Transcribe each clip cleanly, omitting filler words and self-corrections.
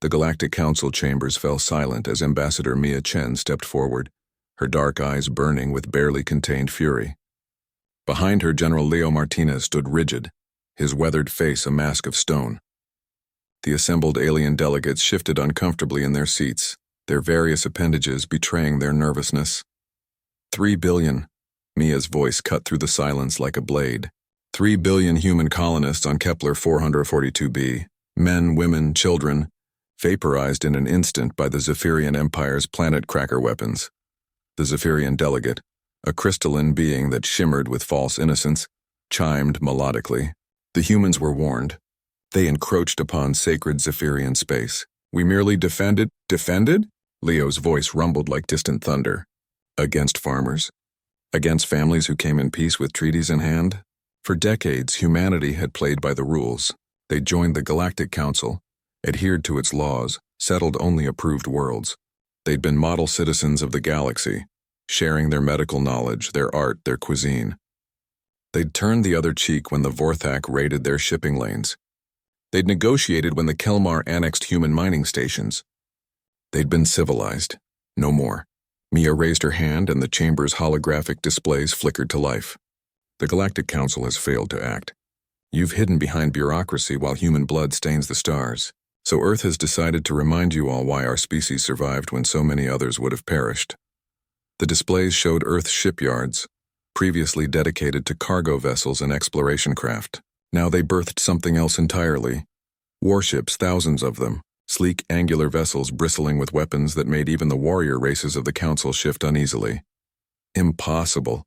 The Galactic Council chambers fell silent as Ambassador Mia Chen stepped forward, her dark eyes burning with barely contained fury. Behind her, General Leo Martinez stood rigid, his weathered face a mask of stone. The assembled alien delegates shifted uncomfortably in their seats, their various appendages betraying their nervousness. 3 billion, Mia's voice cut through the silence like a blade. 3 billion human colonists on Kepler 442b, men, women, children, vaporized in an instant by the Zephyrian Empire's planet cracker weapons. The Zephyrian delegate, a crystalline being that shimmered with false innocence, chimed melodically. The humans were warned. They encroached upon sacred Zephyrian space. We merely defended? Defended? Leo's voice rumbled like distant thunder. Against farmers? Against families who came in peace with treaties in hand? For decades, humanity had played by the rules. They joined the Galactic Council, adhered to its laws, settled only approved worlds. They'd been model citizens of the galaxy, sharing their medical knowledge, their art, their cuisine. They'd turned the other cheek when the Vorthak raided their shipping lanes. They'd negotiated when the Kelmar annexed human mining stations. They'd been civilized. No more. Mia raised her hand and the chamber's holographic displays flickered to life. The Galactic Council has failed to act. You've hidden behind bureaucracy while human blood stains the stars. So Earth has decided to remind you all why our species survived when so many others would have perished. The displays showed Earth's shipyards, previously dedicated to cargo vessels and exploration craft. Now they birthed something else entirely. Warships, thousands of them, sleek angular vessels bristling with weapons that made even the warrior races of the Council shift uneasily. Impossible,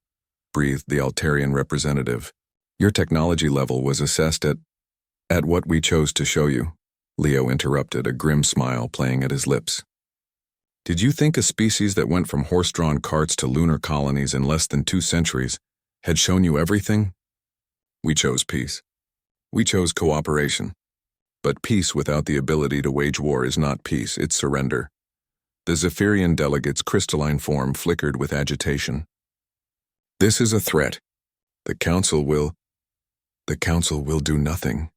breathed the Altarian representative. Your technology level was assessed at what we chose to show you, Leo interrupted, a grim smile playing at his lips. Did you think a species that went from horse-drawn carts to lunar colonies in less than 2 centuries had shown you everything? We chose peace. We chose cooperation. But peace without the ability to wage war is not peace, it's surrender. The Zephyrian delegate's crystalline form flickered with agitation. This is a threat. The Council will do nothing.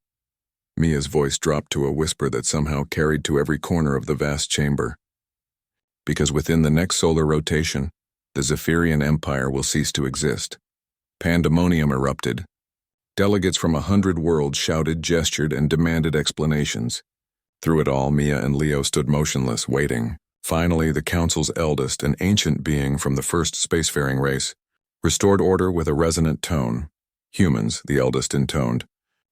Mia's voice dropped to a whisper that somehow carried to every corner of the vast chamber. Because within the next solar rotation, the Zephyrian Empire will cease to exist. Pandemonium erupted. Delegates from 100 worlds shouted, gestured, and demanded explanations. Through it all, Mia and Leo stood motionless, waiting. Finally, the Council's eldest, an ancient being from the first spacefaring race, restored order with a resonant tone. Humans, the eldest intoned.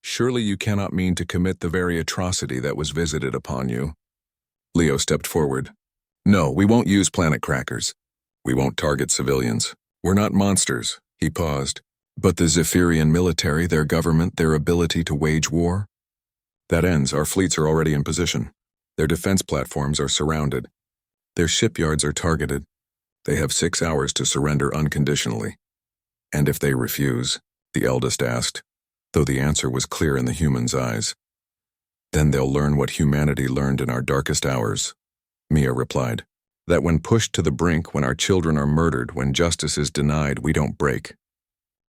Surely you cannot mean to commit the very atrocity that was visited upon you. Leo stepped forward. No, we won't use planet crackers. We won't target civilians. We're not monsters. He paused. But the Zephyrian military, their government, their ability to wage war? That ends. Our fleets are already in position. Their defense platforms are surrounded. Their shipyards are targeted. They have 6 hours to surrender unconditionally. And if they refuse, the eldest asked, though the answer was clear in the human's eyes. Then they'll learn what humanity learned in our darkest hours, Mia replied. That when pushed to the brink, when our children are murdered, when justice is denied, we don't break.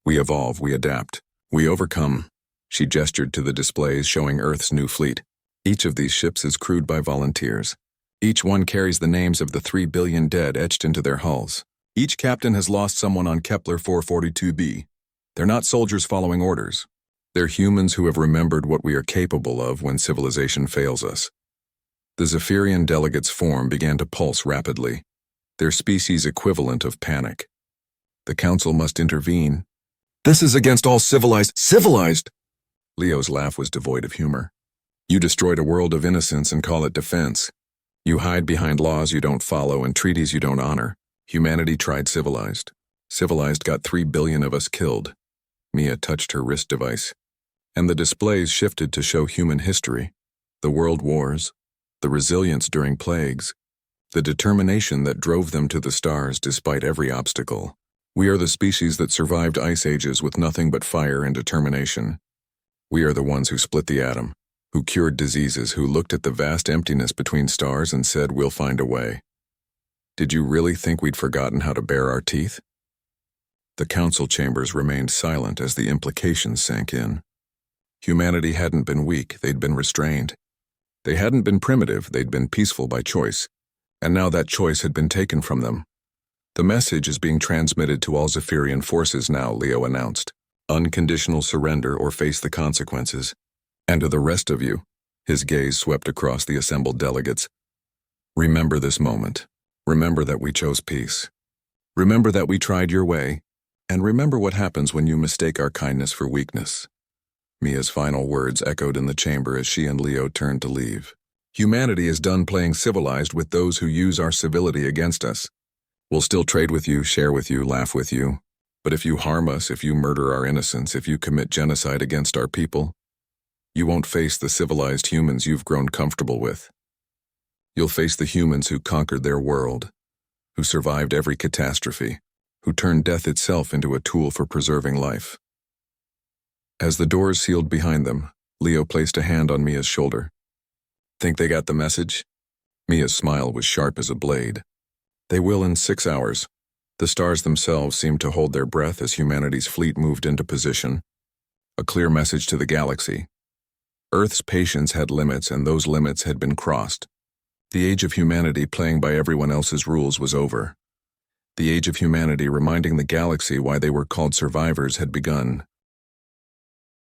We evolve, we adapt, we overcome. She gestured to the displays showing Earth's new fleet. Each of these ships is crewed by volunteers. Each one carries the names of the 3 billion dead etched into their hulls. Each captain has lost someone on Kepler 442b. They're not soldiers following orders. They're humans who have remembered what we are capable of when civilization fails us. The Zephyrian delegates' form began to pulse rapidly, their species equivalent of panic. The Council must intervene. This is against all civilized! Leo's laugh was devoid of humor. You destroyed a world of innocence and call it defense. You hide behind laws you don't follow and treaties you don't honor. Humanity tried civilized. Civilized got 3 billion of us killed. Mia touched her wrist device. And the displays shifted to show human history, the world wars, the resilience during plagues, the determination that drove them to the stars despite every obstacle. We are the species that survived ice ages with nothing but fire and determination. We are the ones who split the atom, who cured diseases, who looked at the vast emptiness between stars and said, we'll find a way. Did you really think we'd forgotten how to bare our teeth? The council chambers remained silent as the implications sank in. Humanity hadn't been weak, they'd been restrained. They hadn't been primitive, they'd been peaceful by choice, and now that choice had been taken from them. The message is being transmitted to all Zephyrian forces now, Leo announced. Unconditional surrender or face the consequences. And to the rest of you, his gaze swept across the assembled delegates. Remember this moment. Remember that we chose peace. Remember that we tried your way. And remember what happens when you mistake our kindness for weakness. Mia's final words echoed in the chamber as she and Leo turned to leave. Humanity is done playing civilized with those who use our civility against us. We'll still trade with you, share with you, laugh with you. But if you harm us, if you murder our innocents, if you commit genocide against our people, you won't face the civilized humans you've grown comfortable with. You'll face the humans who conquered their world, who survived every catastrophe, who turned death itself into a tool for preserving life. As the doors sealed behind them, Leo placed a hand on Mia's shoulder. Think they got the message? Mia's smile was sharp as a blade. They will in 6 hours. The stars themselves seemed to hold their breath as humanity's fleet moved into position. A clear message to the galaxy. Earth's patience had limits, and those limits had been crossed. The age of humanity playing by everyone else's rules was over. The age of humanity reminding the galaxy why they were called survivors had begun.